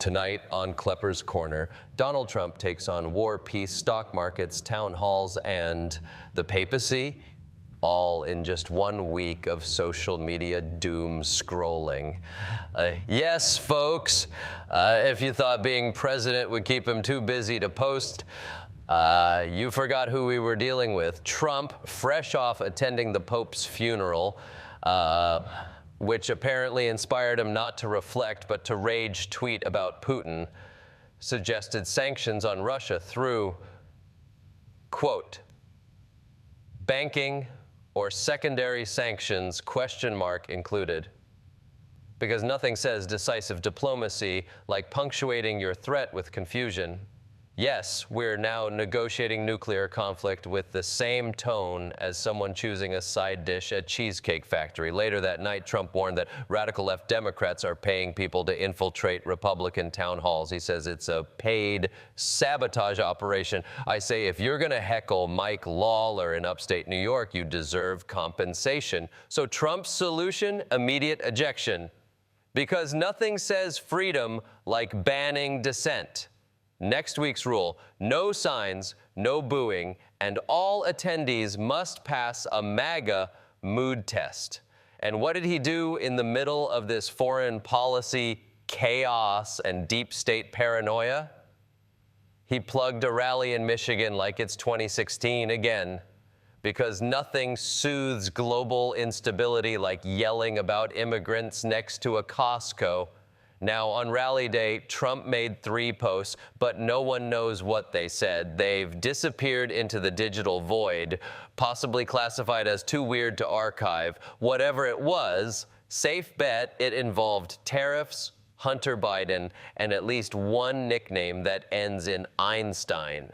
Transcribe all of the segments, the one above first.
Tonight on Klepper's Corner, Donald Trump takes on war, peace, stock markets, town halls, and the papacy, all in just 1 week of social media doom scrolling. Yes, folks, if you thought being president would keep him too busy to post, you forgot who we were dealing with. Trump, fresh off attending the Pope's funeral, which apparently inspired him not to reflect but to rage tweet about Putin, suggested sanctions on Russia through, quote, banking or secondary sanctions, question mark included. Because nothing says decisive diplomacy like punctuating your threat with confusion. Yes, we're now negotiating nuclear conflict with the same tone as someone choosing a side dish at Cheesecake Factory. Later that night, Trump warned that radical left Democrats are paying people to infiltrate Republican town halls. He says it's a paid sabotage operation. I say if you're going to heckle Mike Lawler in upstate New York, you deserve compensation. So Trump's solution, immediate ejection. Because nothing says freedom like banning dissent. Next week's rule, no signs, no booing, and all attendees must pass a MAGA mood test. And what did he do in the middle of this foreign policy chaos and deep state paranoia? He plugged a rally in Michigan like it's 2016 again, because nothing soothes global instability like yelling about immigrants next to a Costco. Now, on Rally Day, Trump made 3 posts, but no one knows what they said. They've disappeared into the digital void, possibly classified as too weird to archive. Whatever it was, safe bet it involved tariffs, Hunter Biden, and at least one nickname that ends in Einstein.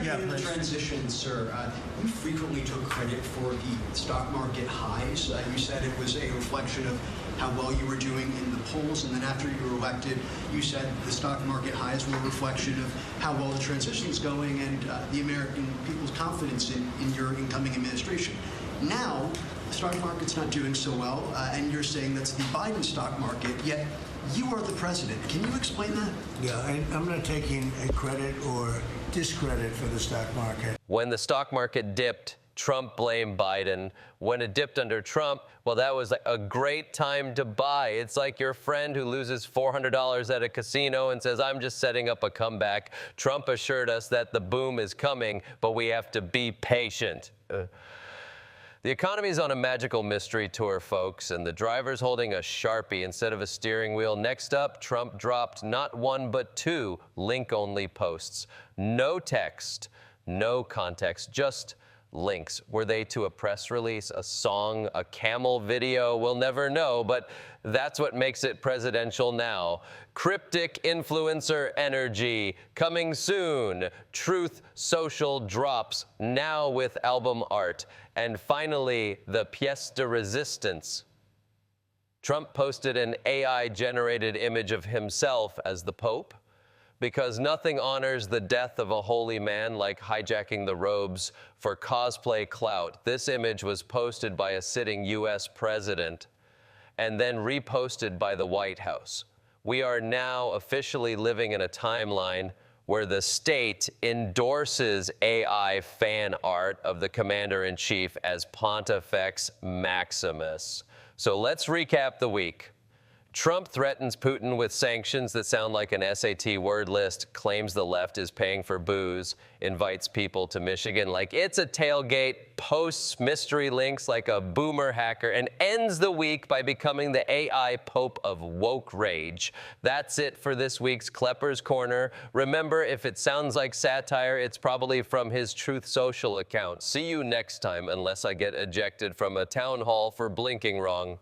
In the transition, sir, you frequently took credit for the stock market highs. You said it was a reflection of how well you were doing in the polls, and then after you were elected, you said the stock market highs were a reflection of how well the transition is going and the American people's confidence in your incoming administration. Now, the stock market's not doing so well, and you're saying that's the Biden stock market, yet you are the president. Can you explain that? Yeah, I'm not taking a credit or discredit for the stock market. When the stock market dipped, Trump blamed Biden. When it dipped under Trump, well, that was a great time to buy. It's like your friend who loses $400 at a casino and says, I'm just setting up a comeback. Trump assured us that the boom is coming, but we have to be patient. The economy is on a magical mystery tour, folks, and the driver's holding a Sharpie instead of a steering wheel. Next up, Trump dropped not 1 but 2 link-only posts. No text, no context, just links. Were they to a press release, a song, a camel video? We'll never know, but that's what makes it presidential now. Cryptic influencer energy coming soon. Truth Social drops now with album art. And finally, the pièce de résistance. Trump posted an AI-generated image of himself as the Pope, because nothing honors the death of a holy man like hijacking the robes for cosplay clout. This image was posted by a sitting U.S. president and then reposted by the White House. We are now officially living in a timeline where the state endorses AI fan art of the commander-in-chief as Pontifex Maximus. So let's recap the week. Trump threatens Putin with sanctions that sound like an SAT word list, claims the left is paying for booze, invites people to Michigan like it's a tailgate, posts mystery links like a boomer hacker, and ends the week by becoming the AI Pope of woke rage. That's it for this week's Klepper's Corner. Remember, if it sounds like satire, it's probably from his Truth Social account. See you next time, unless I get ejected from a town hall for blinking wrong.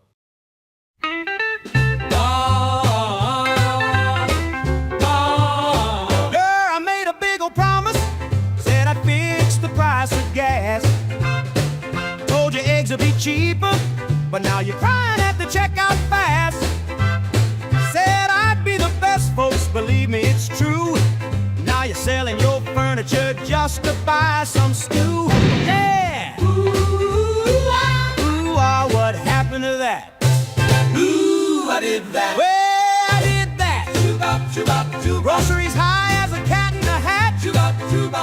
I made a big old promise, said I'd fix the price of gas. Told you eggs would be cheaper, but now you're crying at the checkout fast. Said I'd be the best, folks, believe me, it's true. Now you're selling your furniture just to buy some stew. Yeah! Ooh, what happened to that? Ooh, I did that. Well, I did that.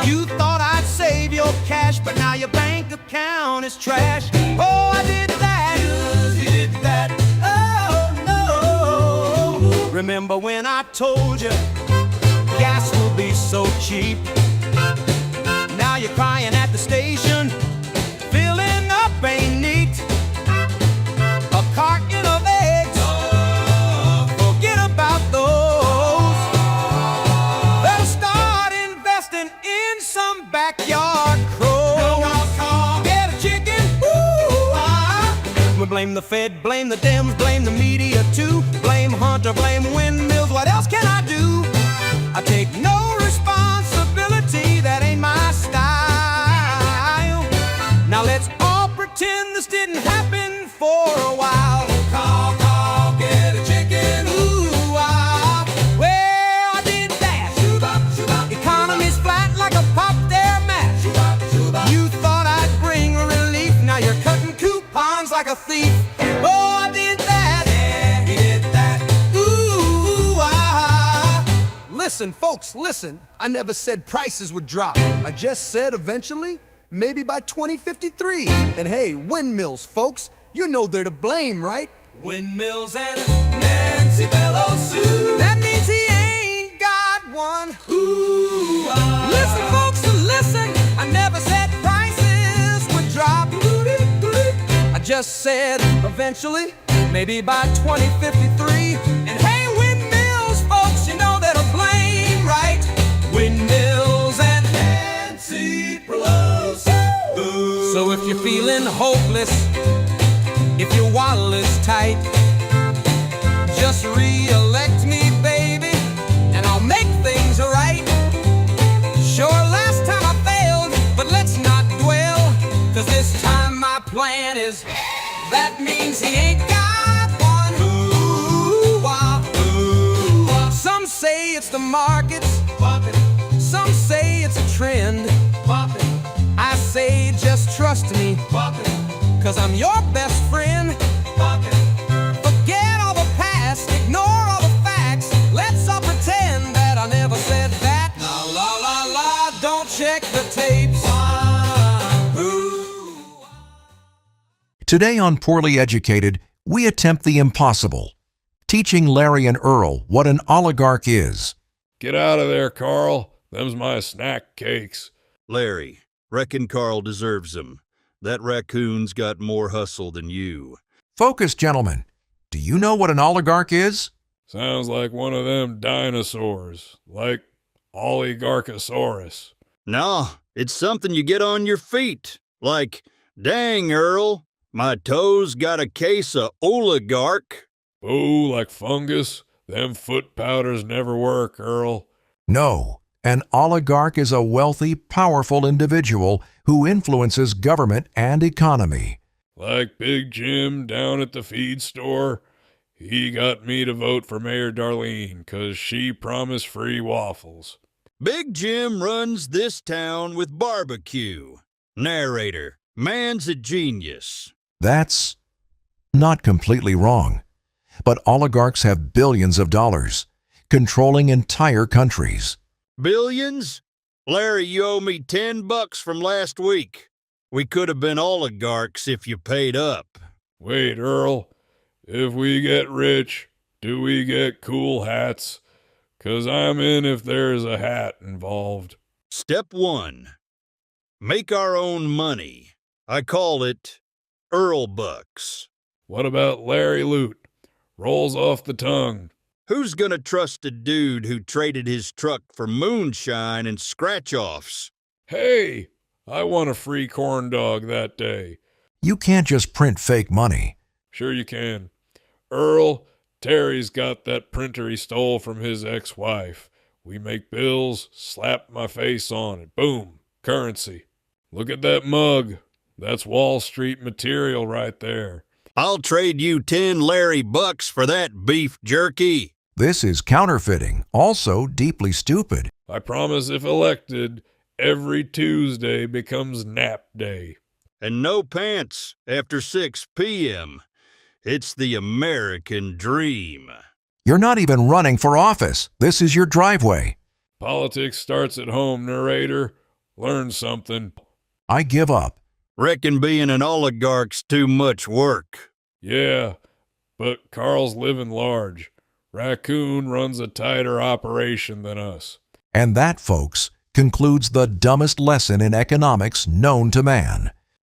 You thought I'd save your cash, but now your bank account is trash. Oh, I did that. You did that. Oh, no. Remember when I told you gas will be so cheap? Now you're crying at the station. Filling up ain't neat. A carton of eggs. Forget about those. Better start investing in some backyard crows. Get a chicken. Ooh, We blame the Fed, blame the Dems, blame the media too. Blame Hunter, blame windmills. What else can I do? I take no responsibility. That ain't my style. Now let's all pretend this didn't happen for a while. Call, get a chicken. Ooh, well, I did that. Economy's flat like a popped air match. You thought I'd bring relief. Now you're cutting coupons like a thief. Oh, I did that. Yeah, he did that. Ooh, Listen, folks, listen. I never said prices would drop. I just said eventually, maybe by 2053. And hey, windmills, folks, you know they're to blame, right? Windmills and Nancy Pelosi. That means he ain't got one. Ooh, Listen, folks, listen. I never said prices would drop. I just said eventually, maybe by 2053. And hey, windmills, folks, you know they're to blame, right? Windmills and Nancy Pelosi. So if you're feeling hopeless, if your wallet is tight, just re-elect me, baby, and I'll make things right. Sure, last time I failed, but let's not dwell, 'cause this time my plan is, that means he ain't got one. Ooh, Some say it's the markets, some say it's a trend. I say just trust me, 'cause I'm your best friend. Forget all the past, ignore all the facts. Let's all pretend that I never said that. La, don't check the tapes. Ooh. Today on Poorly Educated, we attempt the impossible, teaching Larry and Earl what an oligarch is. Get out of there, Carl. Them's my snack cakes. Larry, reckon Carl deserves them. That raccoon's got more hustle than you. Focus, gentlemen. Do you know what an oligarch is? Sounds like one of them dinosaurs, like Oligarchosaurus. Nah, it's something you get on your feet. Like, dang, Earl, my toes got a case of oligarch. Boo, like fungus. Them foot powders never work, Earl. No. An oligarch is a wealthy, powerful individual who influences government and economy. Like Big Jim down at the feed store. He got me to vote for Mayor Darlene 'cause she promised free waffles. Big Jim runs this town with barbecue. Narrator, man's a genius. That's not completely wrong. But oligarchs have billions of dollars, controlling entire countries. Billions? Larry, you owe me $10 from last week. We could have been oligarchs if you paid up. Wait, Earl. If we get rich, do we get cool hats? 'Cause I'm in if there's a hat involved. Step 1. Make our own money. I call it Earl Bucks. What about Larry Loot? Rolls off the tongue. Who's gonna trust a dude who traded his truck for moonshine and scratch-offs? Hey, I won a free corn dog that day. You can't just print fake money. Sure you can. Earl, Terry's got that printer he stole from his ex-wife. We make bills, slap my face on it. Boom, currency. Look at that mug. That's Wall Street material right there. I'll trade you 10 Larry bucks for that beef jerky. This is counterfeiting, also deeply stupid. I promise if elected, every Tuesday becomes nap day. And no pants after 6 p.m. It's the American dream. You're not even running for office. This is your driveway. Politics starts at home, narrator. Learn something. I give up. Reckon being an oligarch's too much work. Yeah, but Carl's living large. Raccoon runs a tighter operation than us. And that, folks, concludes the dumbest lesson in economics known to man.